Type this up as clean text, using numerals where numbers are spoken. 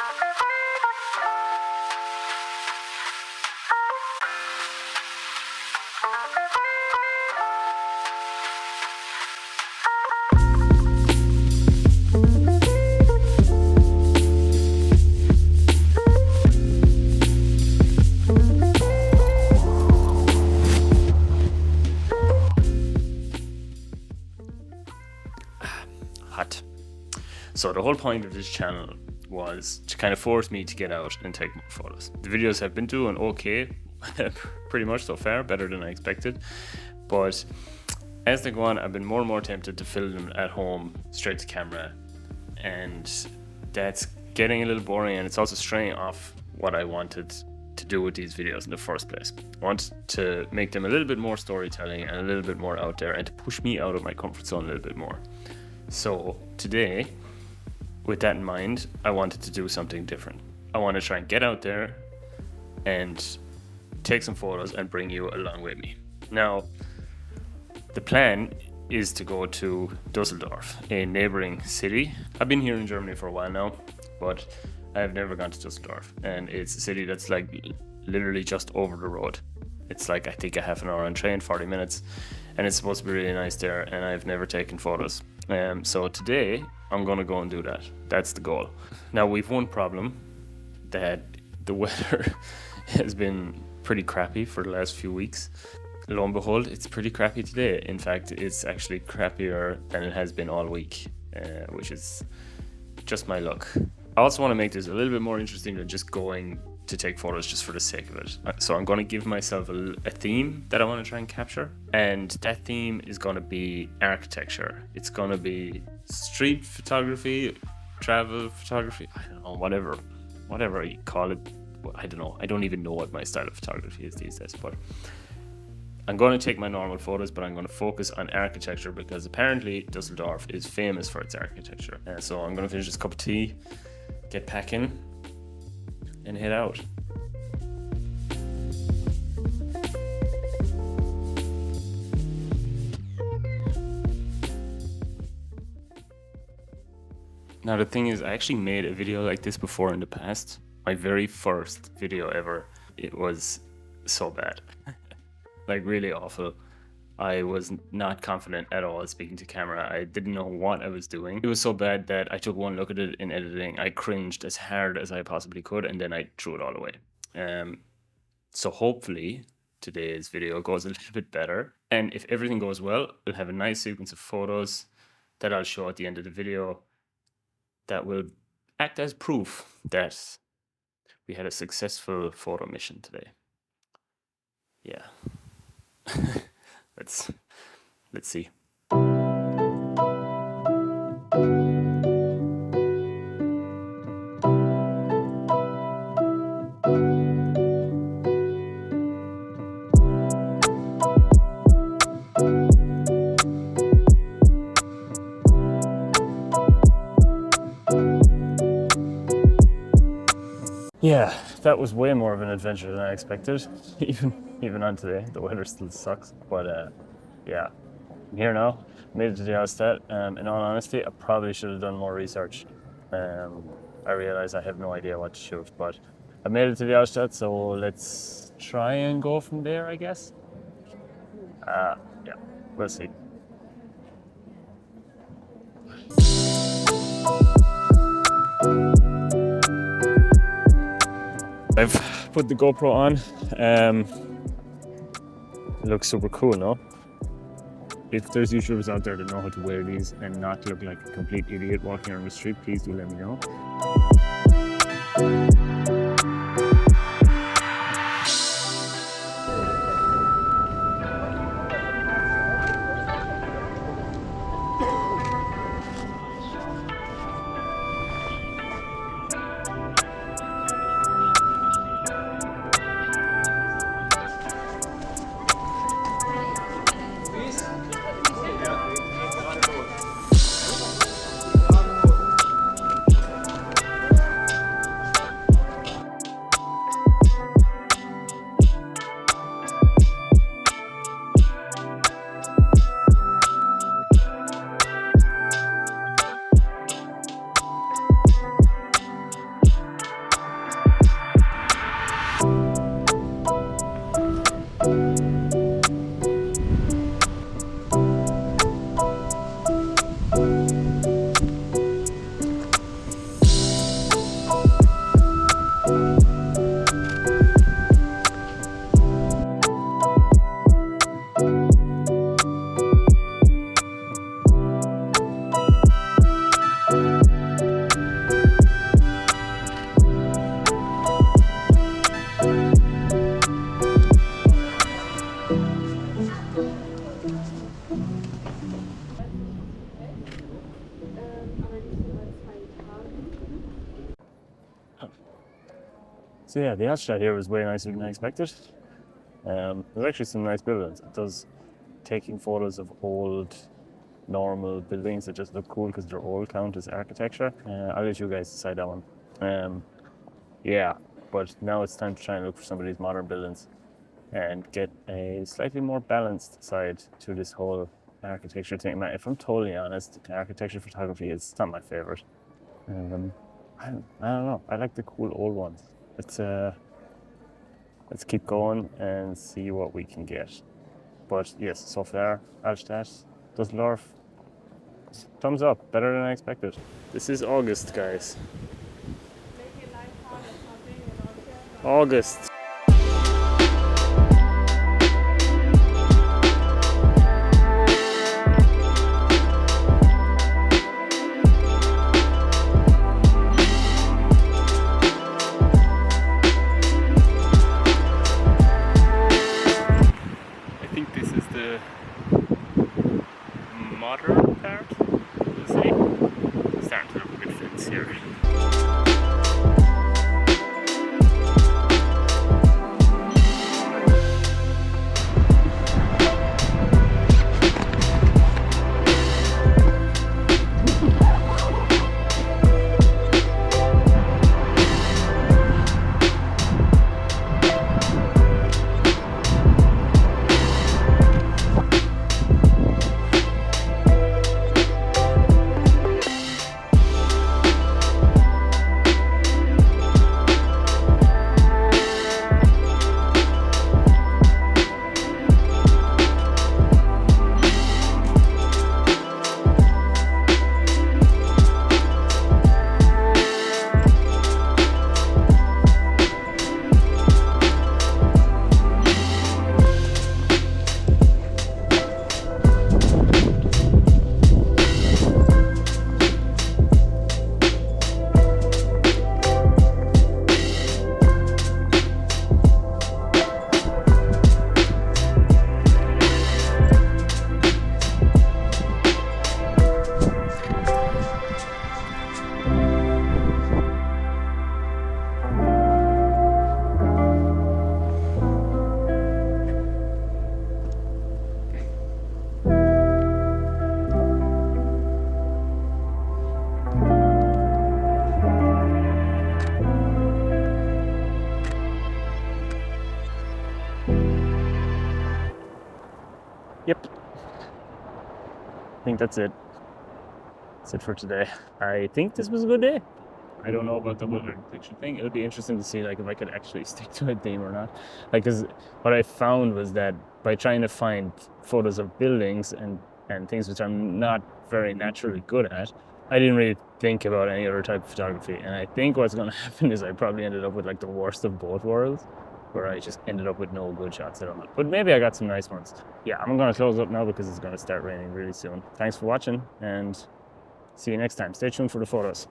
Hot. So the whole point of this channel was to kind of force me to get out and take more photos. The videos have been doing okay, pretty much so far, better than I expected. But as they go on, I've been more and more tempted to film them at home, straight to camera. And that's getting a little boring, and it's also straying off what I wanted to do with these videos in the first place. I want to make them a little bit more storytelling and a little bit more out there, and to push me out of my comfort zone a little bit more. So today, with that in mind, I wanted to do something different. I want to try and get out there and take some photos and bring you along with me. Now, the plan is to go to Düsseldorf, a neighboring city. I've been here in Germany for a while now, but I have never gone to Düsseldorf, and it's a city that's like literally just over the road. It's like, I think, a half an hour on train, 40 minutes, and it's supposed to be really nice there, and I've never taken photos. So today I'm gonna go and do that. That's the goal. Now, we've one problem, that the weather has been pretty crappy for the last few weeks. Lo and behold, it's pretty crappy today. In fact, it's actually crappier than it has been all week, which is just my luck. I also want to make this a little bit more interesting than just going to take photos just for the sake of it. So I'm going to give myself a theme that I want to try and capture, and that theme is going to be architecture. It's going to be street photography, travel photography, I don't know, whatever you call it. I don't know. I don't even know what my style of photography is these days, but I'm going to take my normal photos, but I'm going to focus on architecture, because apparently Düsseldorf is famous for its architecture. So I'm going to finish this cup of tea, get packing, and head out. Now, the thing is, I actually made a video like this before in the past. My very first video ever. It was so bad. Like, really awful. I was not confident at all speaking to camera. I didn't know what I was doing. It was so bad that I took one look at it in editing. I cringed as hard as I possibly could, and then I threw it all away. So hopefully today's video goes a little bit better. And if everything goes well, we'll have a nice sequence of photos that I'll show at the end of the video that will act as proof that we had a successful photo mission today. Yeah. Let's see. Yeah, that was way more of an adventure than I expected. Even on today, the weather still sucks. But yeah, I'm here now. Made it to the Altstadt. In all honesty, I probably should have done more research. I realize I have no idea what to shoot, but I made it to the Altstadt, so let's try and go from there, I guess. Yeah, we'll see. I've put the GoPro on. It looks super cool, no? If there's YouTubers out there that know how to wear these and not look like a complete idiot walking around the street, please do let me know. So yeah, the outshot here was way nicer than I expected. There's actually some nice buildings. It does taking photos of old, normal buildings that just look cool because they're old count as architecture. I'll let you guys decide that one. Yeah, but now it's time to try and look for some of these modern buildings and get a slightly more balanced side to this whole architecture thing. Man, if I'm totally honest, architecture photography is not my favorite. I don't know. I like the cool old ones. Let's keep going and see what we can get. But yes, so far, Altstadt, Düsseldorf, thumbs up, better than I expected. This is August, guys. August. I think this is the modern part of the city. It's starting to look a bit fancy here. Yep. I think that's it. That's it for today. I think this was a good day. I don't know about the whole architecture thing. It would be interesting to see like if I could actually stick to a theme or not. Like, cause what I found was that by trying to find photos of buildings and things which I'm not very naturally good at, I didn't really think about any other type of photography. And I think what's going to happen is I probably ended up with like the worst of both worlds, where I just ended up with no good shots at all. But maybe I got some nice ones. Yeah, I'm going to close up now because it's going to start raining really soon. Thanks for watching and see you next time. Stay tuned for the photos.